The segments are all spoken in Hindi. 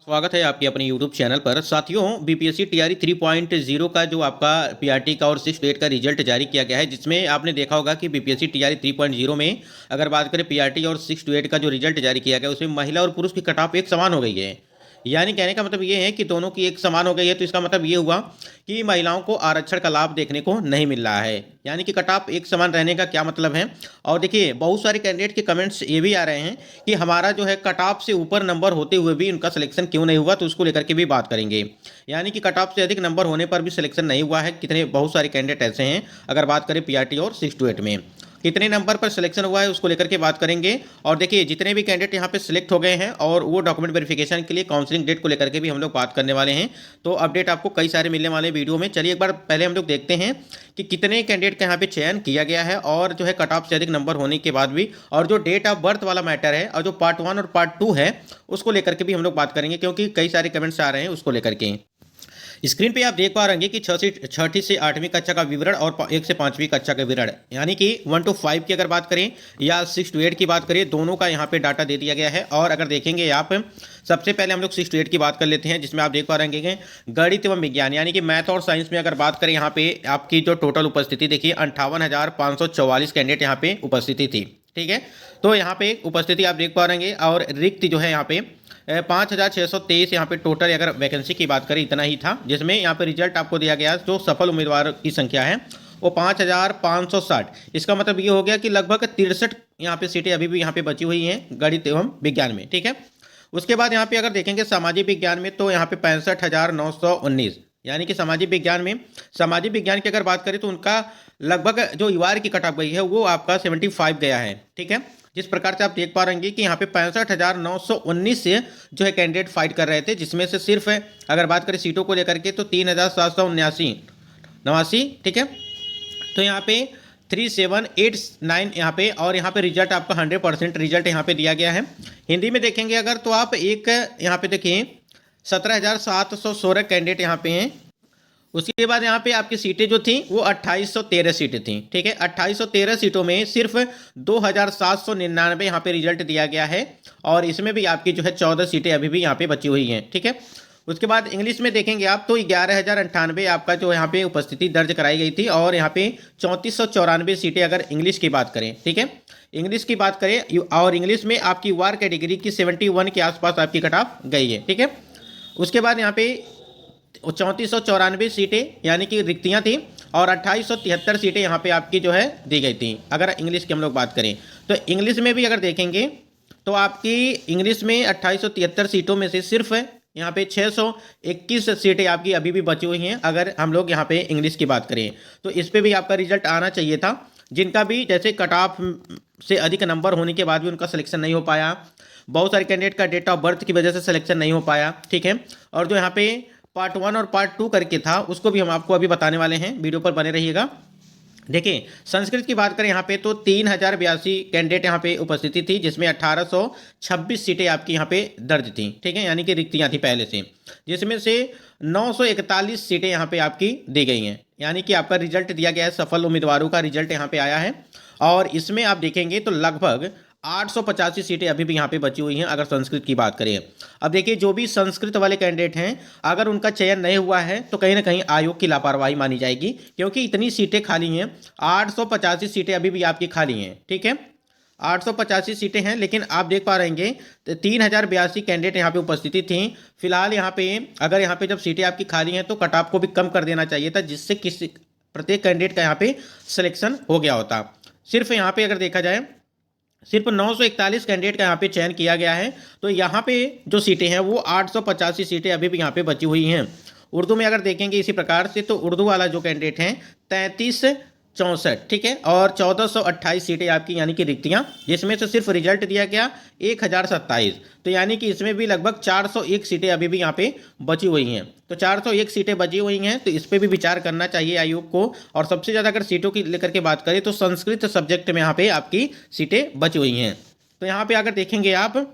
स्वागत है आपके अपने YouTube चैनल पर। साथियों, बीपीएससी टीआरई 3.0 का जो आपका पीआरटी का और 6 to 8 का रिजल्ट जारी किया गया है, जिसमें आपने देखा होगा कि बीपीएससी टीआरई 3.0 में अगर बात करें पीआरटी और 6 to 8 का जो रिजल्ट जारी किया गया, उसमें महिला और पुरुष की कट ऑफ एक समान हो गई है। यानी कहने का मतलब ये है कि दोनों की एक समान हो गई है, तो इसका मतलब ये हुआ कि महिलाओं को आरक्षण का लाभ देखने को नहीं मिल रहा है। यानी कि कट ऑफ एक समान रहने का क्या मतलब है। और देखिए, बहुत सारे कैंडिडेट के कमेंट्स ये भी आ रहे हैं कि हमारा जो है कट ऑफ से ऊपर नंबर होते हुए भी उनका सिलेक्शन क्यों नहीं हुआ, तो उसको लेकर के भी बात करेंगे। यानी कि कट ऑफ से अधिक नंबर होने पर भी सिलेक्शन नहीं हुआ है। कितने बहुत सारे कैंडिडेट ऐसे हैं, अगर बात करें पीआरटी और 6 to 8 में कितने नंबर पर सिलेक्शन हुआ है उसको लेकर के बात करेंगे। और देखिए, जितने भी कैंडिडेट यहाँ पे सिलेक्ट हो गए हैं और वो डॉक्यूमेंट वेरिफिकेशन के लिए काउंसलिंग डेट को लेकर के भी हम लोग बात करने वाले हैं। तो अपडेट आपको कई सारे मिलने वाले वीडियो में। चलिए एक बार पहले हम लोग देखते हैं कि कितने कैंडिडेट का यहाँ पे चयन किया गया है और जो है कट ऑफ से अधिक नंबर होने के बाद भी, और जो डेट ऑफ बर्थ वाला मैटर है और जो पार्ट 1 और पार्ट 2 है उसको लेकर के भी हम लोग बात करेंगे, क्योंकि कई सारे कमेंट्स आ रहे हैं उसको लेकर के। स्क्रीन पे आप देख पा रहे हैं कि छठी से 8वीं कक्षा का विवरण और 1 से 5वीं कक्षा का विवरण, यानी कि 1 to 5 की अगर बात करें या 6 to 8 की बात करें, दोनों का यहाँ पे डाटा दे दिया गया है। और अगर देखेंगे आप, सबसे पहले हम लोग 6 to 8 की बात कर लेते हैं, जिसमें आप देख पा रहे हैं गणित एवं विज्ञान यानी कि मैथ और साइंस में अगर बात करें, यहाँ पे आपकी जो टोटल उपस्थिति देखिए 58,544 कैंडिडेट यहाँ पे उपस्थिति थी। ठीक है, तो यहाँ पे उपस्थिति आप देख पा रहे हैं। और रिक्त जो है यहाँ पे 5,623 यहाँ पे टोटल अगर वैकेंसी की बात करें इतना ही था, जिसमें यहाँ पे रिजल्ट आपको दिया गया जो सफल उम्मीदवार की संख्या है वो 5,560। इसका मतलब ये हो गया कि लगभग 63 यहाँ पे सीटें अभी भी यहाँ पे बची हुई हैं गणित एवं विज्ञान में। ठीक है, उसके बाद यहाँ पे अगर देखेंगे सामाजिक विज्ञान में, तो यहाँ पे 65,919, यानी कि सामाजिक विज्ञान की अगर बात करें तो उनका लगभग जो युवार की कट ऑफ गई है वो आपका 75 गया है। ठीक है, जिस प्रकार से आप देख पा रहे हैं कि यहाँ पे 65,919 से जो है कैंडिडेट फाइट कर रहे थे, जिसमें से सिर्फ अगर बात करें सीटों को लेकर के तो 3,779। ठीक है, तो यहाँ पे 3789 यहाँ पे, और यहाँ पे रिजल्ट आपका 100% रिजल्ट यहाँ पे दिया गया है। हिंदी में देखेंगे अगर तो आप एक यहाँ पे देखिए 17,716 कैंडिडेट यहाँ पे हैं। उसके बाद यहाँ पे आपकी सीटें जो थी वो 2813 सीटें थी। ठीक है, 2813 सीटों में सिर्फ 2,799 यहाँ पे रिजल्ट दिया गया है, और इसमें भी आपकी जो है 14 सीटें अभी भी यहाँ पे बची हुई हैं। ठीक है, उसके बाद इंग्लिश में देखेंगे आप तो 11,098 आपका जो यहाँ पे उपस्थिति दर्ज कराई गई थी, और यहाँ पे 3494 सीटें अगर इंग्लिश की बात करें। ठीक है, इंग्लिश की बात करें, और इंग्लिश में आपकी वार कैटेगरी की 71 के आसपास आपकी कट ऑफ गई है। ठीक है, उसके बाद यहाँ पे 3494 सीटें यानी कि रिक्तियाँ थी, और 2873 सीटें यहाँ पे आपकी जो है दी गई थी। अगर इंग्लिश की हम लोग बात करें तो इंग्लिश में भी अगर देखेंगे तो आपकी इंग्लिश में 2873 सीटों में से सिर्फ यहाँ पे 621 सीटें आपकी अभी भी बची हुई हैं। अगर हम लोग यहाँ पे इंग्लिश की बात करें तो इस पर भी आपका रिजल्ट आना चाहिए था, जिनका भी जैसे कट ऑफ से अधिक नंबर होने के बाद भी उनका सिलेक्शन नहीं हो पाया। बहुत सारे कैंडिडेट का डेट ऑफ बर्थ की वजह से सिलेक्शन नहीं हो पाया। ठीक है, और जो यहाँ पे पार्ट 1 और पार्ट 2 करके था उसको भी हम आपको अभी बताने वाले हैं, वीडियो पर बने रहिएगा। देखिए, संस्कृत की बात करें यहाँ पे तो 3,082 कैंडिडेट यहाँ पे उपस्थिति थी, जिसमें 1,826 सीटें आपकी यहाँ पे दर्ज थी। ठीक है, यानी कि रिक्तियाँ थी पहले से, जिसमें से 941 सीटें यहाँ पे आपकी दी गई हैं। यानी कि आपका रिजल्ट दिया गया है, सफल उम्मीदवारों का रिजल्ट यहाँ पे आया है, और इसमें आप देखेंगे तो लगभग 885 सीटें अभी भी यहाँ पे बची हुई हैं अगर संस्कृत की बात करें। अब देखिए, जो भी संस्कृत वाले कैंडिडेट हैं अगर उनका चयन नहीं हुआ है तो कहीं ना कहीं आयोग की लापरवाही मानी जाएगी, क्योंकि इतनी सीटें खाली हैं। 885 सीटें अभी भी आपकी खाली हैं। ठीक है, 885 सीटें हैं, लेकिन आप देख पा रहेंगे 3,082 कैंडिडेट यहाँ पे उपस्थिति थी। फिलहाल यहाँ पे अगर यहाँ पे जब सीटें आपकी खाली हैं तो कट ऑफ को भी कम कर देना चाहिए था, जिससे किसी प्रत्येक कैंडिडेट का यहाँ पे सिलेक्शन हो गया होता। सिर्फ यहाँ पे अगर देखा जाए सिर्फ 941 कैंडिडेट का यहाँ पे चयन किया गया है, तो यहाँ पे जो सीटें हैं वो 885 सीटें अभी भी यहाँ पे बची हुई हैं। उर्दू में अगर देखेंगे इसी प्रकार से, तो उर्दू वाला जो कैंडिडेट हैं 3364, ठीक है, और 1428 सीटें आपकी यानी कि रिक्तियाँ, जिसमें से सिर्फ रिजल्ट दिया गया 1027। तो यानी कि इसमें भी लगभग 401 सीटें अभी भी यहाँ पे बची हुई हैं। तो 401 सीटें बची हुई हैं, तो इस पर भी विचार करना चाहिए आयोग को। और सबसे ज़्यादा अगर सीटों की लेकर के बात करें तो संस्कृत सब्जेक्ट में यहाँ पे आपकी सीटें बची हुई हैं। तो यहाँ पे अगर देखेंगे आप,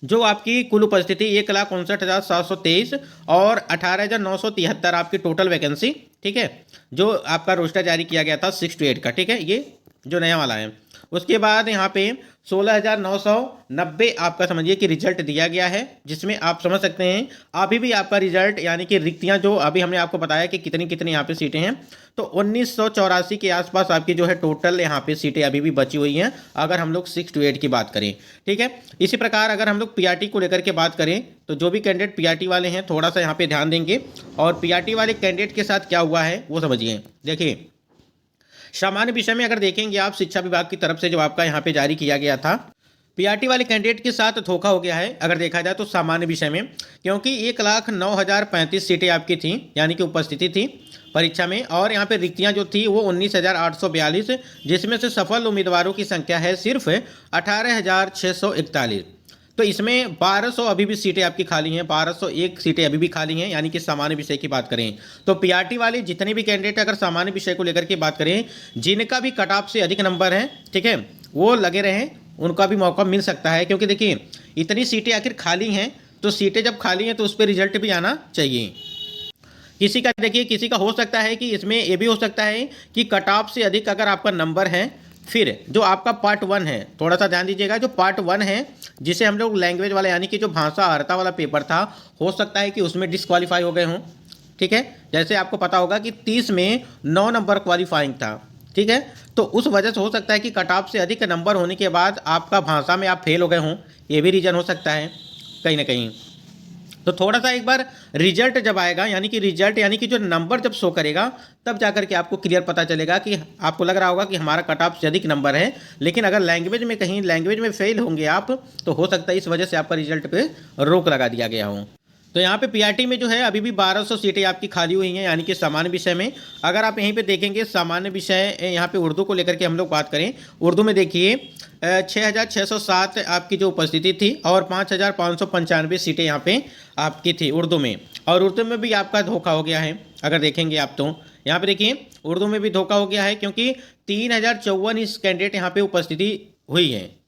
जो आपकी कुल उपस्थिति 1,59,723 और 18,973 आपकी टोटल वैकेंसी। ठीक है, जो आपका रोस्टर जारी किया गया था 6 to 8 का। ठीक है, ये जो नया वाला है, उसके बाद यहाँ पे 16,990 आपका समझिए कि रिजल्ट दिया गया है, जिसमें आप समझ सकते हैं अभी भी आपका रिजल्ट यानी कि रिक्तियाँ जो अभी हमने आपको बताया कि कितनी कितनी यहाँ पे सीटें हैं, तो 1984 के आसपास आपकी जो है टोटल यहाँ पे सीटें अभी भी बची हुई हैं, अगर हम लोग 6 to 8 की बात करें। ठीक है, इसी प्रकार अगर हम लोग पीआरटी को लेकर के बात करें तो जो भी कैंडिडेट पीआरटी वाले हैं थोड़ा सा यहाँ पे ध्यान देंगे, और पीआरटी वाले कैंडिडेट के साथ क्या हुआ है वो समझिए। देखिए, सामान्य विषय में अगर देखेंगे आप, शिक्षा विभाग की तरफ से जो आपका यहाँ पे जारी किया गया था, पीआरटी वाले कैंडिडेट के साथ धोखा हो गया है अगर देखा जाए तो सामान्य विषय में, क्योंकि 1,09,035 सीटें आपकी थी यानी कि उपस्थिति थी परीक्षा में, और यहाँ पे रिक्तियाँ जो थी वो 19,842, जिसमें से सफल उम्मीदवारों की संख्या है सिर्फ 18,641। तो इसमें 1200 अभी भी सीटें आपकी खाली हैं, 1201 सीटें अभी भी खाली हैं, यानी कि सामान्य विषय की बात करें तो पीआरटी वाले जितने भी कैंडिडेट अगर सामान्य विषय को लेकर के बात करें, जिनका भी कट ऑफ से अधिक नंबर है, ठीक है, वो लगे रहें, उनका भी मौका मिल सकता है। क्योंकि देखिए इतनी सीटें आखिर खाली हैं, तो सीटें जब खाली हैं तो उस पर रिजल्ट भी आना चाहिए। किसी का देखिए, किसी का हो सकता है कि इसमें ये भी हो सकता है कि कट ऑफ से अधिक अगर आपका नंबर है, फिर जो आपका पार्ट 1 है, थोड़ा सा ध्यान दीजिएगा, जो पार्ट 1 है जिसे हम लोग लैंग्वेज वाला यानी कि जो भाषा अर्हता वाला पेपर था, हो सकता है कि उसमें डिस्क्वालीफाई हो गए हों। ठीक है, जैसे आपको पता होगा कि 30 में 9 नंबर क्वालिफाइंग था। ठीक है, तो उस वजह से हो सकता है कि कट ऑफ से अधिक नंबर होने के बाद आपका भाषा में आप फेल हो गए हों, ये भी रीज़न हो सकता है कहीं ना कहीं। तो थोड़ा सा एक बार रिजल्ट जब आएगा, यानी कि रिजल्ट यानी कि जो नंबर जब शो करेगा, तब जाकर के आपको क्लियर पता चलेगा कि आपको लग रहा होगा कि हमारा कट ऑफ से अधिक नंबर है, लेकिन अगर लैंग्वेज में कहीं लैंग्वेज में फेल होंगे आप, तो हो सकता है इस वजह से आपका रिजल्ट पे रोक लगा दिया गया हो। तो यहाँ पे पीआरटी में जो है अभी भी 1200 सीटें आपकी खाली हुई हैं, यानी कि सामान्य विषय में। अगर आप यहीं पे देखेंगे सामान्य विषय, यहाँ पे उर्दू को लेकर के हम लोग बात करें, उर्दू में देखिए 6,607 आपकी जो उपस्थिति थी, और 5,595 सीटें यहाँ पे आपकी थी उर्दू में। और उर्दू में भी आपका धोखा हो गया है अगर देखेंगे आप, तो यहाँ पे देखिए उर्दू में भी धोखा हो गया है, क्योंकि 3,054 इस कैंडिडेट यहाँ पे उपस्थिति हुई है।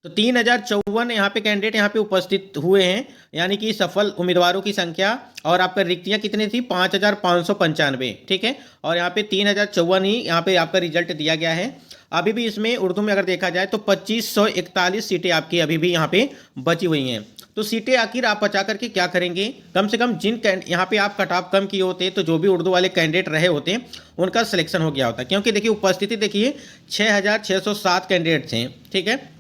तो 3,054 यहाँ पे कैंडिडेट यहाँ पे उपस्थित हुए हैं, यानी कि सफल उम्मीदवारों की संख्या, और आपका रिक्तियाँ कितनी थी 5,595। ठीक है, और यहाँ पे 3,054 ही यहाँ पे आपका रिजल्ट दिया गया है। अभी भी इसमें उर्दू में अगर देखा जाए तो 2,541 सीटें आपकी अभी भी यहाँ पे बची हुई हैं। तो सीटें आखिर आप बचा करके क्या करेंगे? कम से कम जिन यहाँ पे आप कट ऑफ कम किए होते तो जो भी उर्दू वाले कैंडिडेट रहे होते उनका सिलेक्शन हो गया होता, क्योंकि देखिए उपस्थिति देखिए 6,607 कैंडिडेट थे। ठीक है,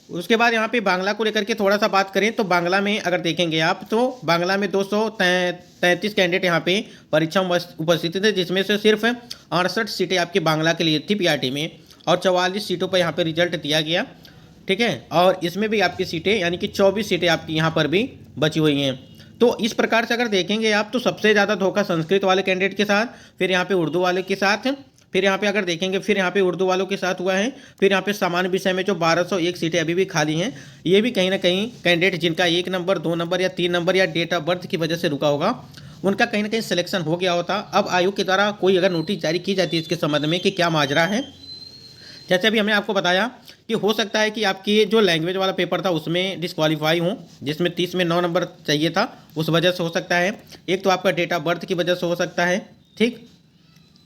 उसके बाद यहाँ पे बांग्ला को लेकर के थोड़ा सा बात करें तो बांग्ला में अगर देखेंगे आप, तो बांग्ला में 233 कैंडिडेट यहाँ पे परीक्षा में उपस्थित थे, जिसमें से सिर्फ 68 सीटें आपकी बांग्ला के लिए थी पीआरटी में, और 44 सीटों पर यहाँ पे रिजल्ट दिया गया। ठीक है, और इसमें भी आपकी सीटें यानी कि 24 सीटें आपकी यहाँ पर भी बची हुई हैं। तो इस प्रकार से अगर देखेंगे आप, तो सबसे ज़्यादा धोखा संस्कृत वाले कैंडिडेट के साथ, फिर यहाँ पे उर्दू वाले के साथ, फिर यहाँ पे अगर देखेंगे फिर यहाँ पे उर्दू वालों के साथ हुआ है, फिर यहाँ पे सामान्य विषय में जो 1201 सीटें अभी भी खाली हैं, ये भी कहीं ना कहीं कैंडिडेट जिनका 1 नंबर 2 नंबर या 3 नंबर या डेट ऑफ बर्थ की वजह से रुका होगा, उनका कहीं ना कहीं सिलेक्शन हो गया होता। अब आयोग के द्वारा कोई अगर नोटिस जारी की जाती है इसके संबंध में कि क्या माजरा है, जैसे अभी हमने आपको बताया कि हो सकता है कि आपकी जो लैंग्वेज वाला पेपर था उसमें डिस्क्वालीफाई हो, जिसमें 30 में 9 नंबर चाहिए था, उस वजह से हो सकता है। एक तो आपका डेट ऑफ बर्थ की वजह से हो सकता है, ठीक,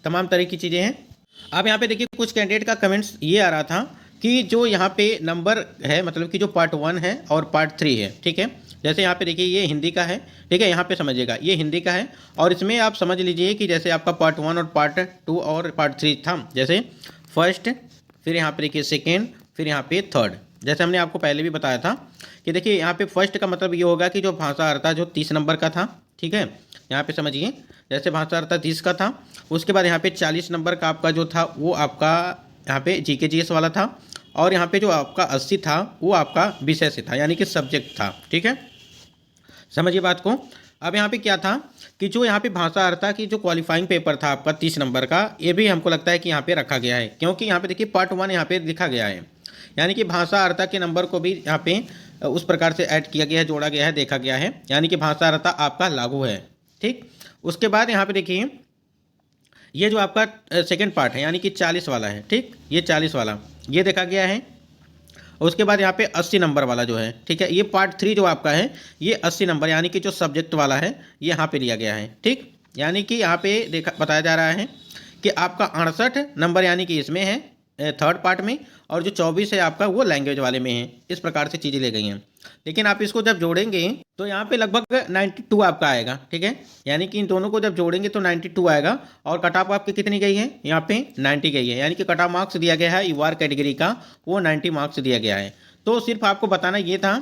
तमाम तरह की चीज़ें हैं। अब यहाँ पे देखिए कुछ कैंडिडेट का कमेंट्स ये आ रहा था कि जो यहाँ पे नंबर है, मतलब कि जो पार्ट 1 है और पार्ट 3 है, ठीक है, जैसे यहाँ पे देखिए ये हिंदी का है, ठीक है, यहाँ पे समझिएगा ये हिंदी का है, और इसमें आप समझ लीजिए कि जैसे आपका पार्ट 1 और पार्ट 2 और पार्ट 3 था, जैसे फर्स्ट, फिर यहाँ पे देखिए सेकेंड, फिर यहाँ पे थर्ड। जैसे हमने आपको पहले भी बताया था कि देखिए यहाँ पे फर्स्ट का मतलब ये होगा कि जो भाषा अर्हता जो 30 नंबर का था, ठीक है, यहाँ पे समझिए, जैसे भाषा अर्हता 30 का था, उसके बाद यहाँ पे 40 नंबर का आपका जो था वो आपका यहाँ पे जीके जीएस वाला था, और यहाँ पे जो आपका 80 था वो आपका विषय से था, यानी कि सब्जेक्ट था। ठीक है, समझिए बात को। अब यहाँ पे क्या था कि जो यहाँ पे भाषा अर्हता की जो क्वालिफाइंग पेपर था आपका 30 नंबर का, ये भी हमको लगता है कि यहाँ पे रखा गया है, क्योंकि यहाँ पे देखिए पार्ट 1 यहाँ पे लिखा गया है, यानी कि भाषा अर्हता के नंबर को भी यहाँ पे उस प्रकार से ऐड किया गया है, जोड़ा गया है, देखा गया है, यानी कि भाषा अर्हता आपका लागू है। ठीक, उसके बाद यहाँ पे देखिए ये जो आपका सेकंड पार्ट है, यानी कि 40 वाला है, ठीक, ये 40 वाला ये देखा गया है। उसके बाद यहाँ पे 80 नंबर वाला जो है, ठीक है, ये पार्ट 3 जो आपका है ये 80 नंबर यानी कि जो सब्जेक्ट वाला है ये यहाँ पे लिया गया है। ठीक, यानी कि यहाँ पे देखा बताया जा रहा है कि आपका 68 नंबर यानी कि इसमें है, थर्ड पार्ट में, और जो 24 है आपका वो लैंग्वेज वाले में है। इस प्रकार से चीज़ें ले गई हैं। लेकिन आप इसको जब जोड़ेंगे तो यहाँ पे लगभग 92 आपका आएगा, ठीक है। यानी कि इन दोनों को जब जोड़ेंगे तो 92 आएगा, और कट ऑफ आपकी कितनी गई है, यहाँ पे 90 गई है। यानी कि कट ऑफ मार्क्स दिया गया है यूआर कैटेगरी का, वो 90 मार्क्स दिया गया है। तो सिर्फ आपको बताना ये था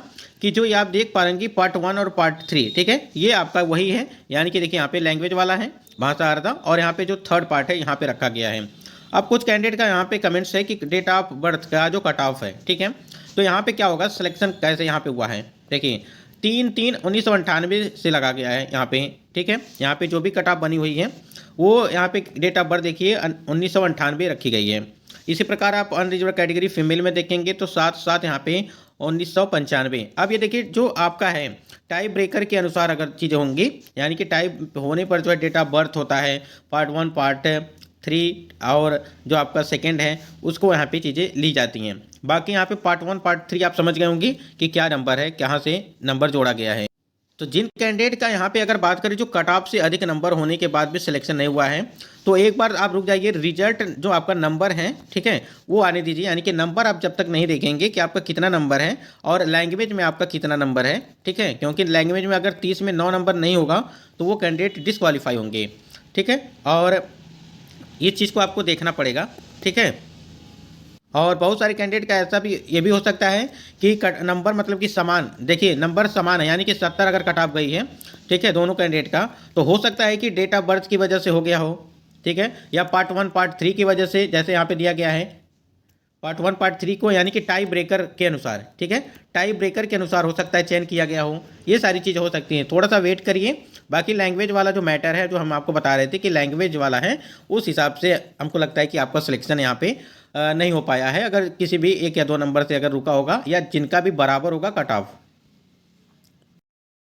कि जो ये आप देख पा रहे हैं पार्ट 1 और पार्ट 3, ठीक है, ये आपका वही है। यानी कि देखिए यहाँ पे लैंग्वेज वाला है, भाषा आ रहा था, और यहाँ पे जो थर्ड पार्ट है यहाँ पे रखा गया है। अब कुछ कैंडिडेट का यहाँ पे कमेंट्स है कि डेट ऑफ बर्थ का जो कट ऑफ है, ठीक है, तो यहाँ पे क्या होगा, सिलेक्शन कैसे यहाँ पे हुआ है। देखिए 3/3/1998 से लगा गया है यहाँ पे, ठीक है। यहाँ पे जो भी कट ऑफ बनी हुई है वो यहाँ पे डेट ऑफ बर्थ देखिए 1998 रखी गई है। इसी प्रकार आप अनरिजर्व कैटेगरी फीमेल में देखेंगे तो साथ साथ यहाँ पे 1995। अब ये देखिए जो आपका है टाइप ब्रेकर के अनुसार अगर चीज़ें होंगी, यानी कि टाइप होने पर जो है डेट ऑफ बर्थ होता है, पार्ट 1 पार्ट 3 और जो आपका सेकंड है उसको यहाँ पे चीज़ें ली जाती हैं। बाकी यहाँ पे पार्ट 1 पार्ट 3 आप समझ गए होंगी कि क्या नंबर है, कहाँ से नंबर जोड़ा गया है। तो जिन कैंडिडेट का यहाँ पे अगर बात करें जो कट ऑफ से अधिक नंबर होने के बाद भी सिलेक्शन नहीं हुआ है, तो एक बार आप रुक जाइए, रिजल्ट जो आपका नंबर है, ठीक है, वो आने दीजिए। यानी कि नंबर आप जब तक नहीं देखेंगे कि आपका कितना नंबर है और लैंग्वेज में आपका कितना नंबर है, ठीक है, क्योंकि लैंग्वेज में अगर 30 में 9 नंबर नहीं होगा तो वो कैंडिडेट डिस्क्वालीफाई होंगे, ठीक है। और ये चीज़ को आपको देखना पड़ेगा, ठीक है। और बहुत सारे कैंडिडेट का ऐसा भी ये भी हो सकता है कि नंबर मतलब कि समान, देखिए नंबर समान है, यानी कि 70 अगर कट ऑफ गई है, ठीक है, दोनों कैंडिडेट का, तो हो सकता है कि डेट ऑफ बर्थ की वजह से हो गया हो, ठीक है, या पार्ट 1 पार्ट 3 की वजह से, जैसे यहाँ पे दिया गया है पार्ट 1 पार्ट 3 को, यानी कि टाई ब्रेकर के अनुसार, ठीक है, टाई ब्रेकर के अनुसार हो सकता है चयन किया गया हो। ये सारी चीज़ें हो सकती हैं, थोड़ा सा वेट करिए। बाकी लैंग्वेज वाला जो मैटर है, जो हम आपको बता रहे थे कि लैंग्वेज वाला है, उस हिसाब से हमको लगता है कि आपका सिलेक्शन यहाँ पे नहीं हो पाया है। अगर किसी भी 1 या 2 नंबर से अगर रुका होगा, या जिनका भी बराबर होगा कट ऑफ।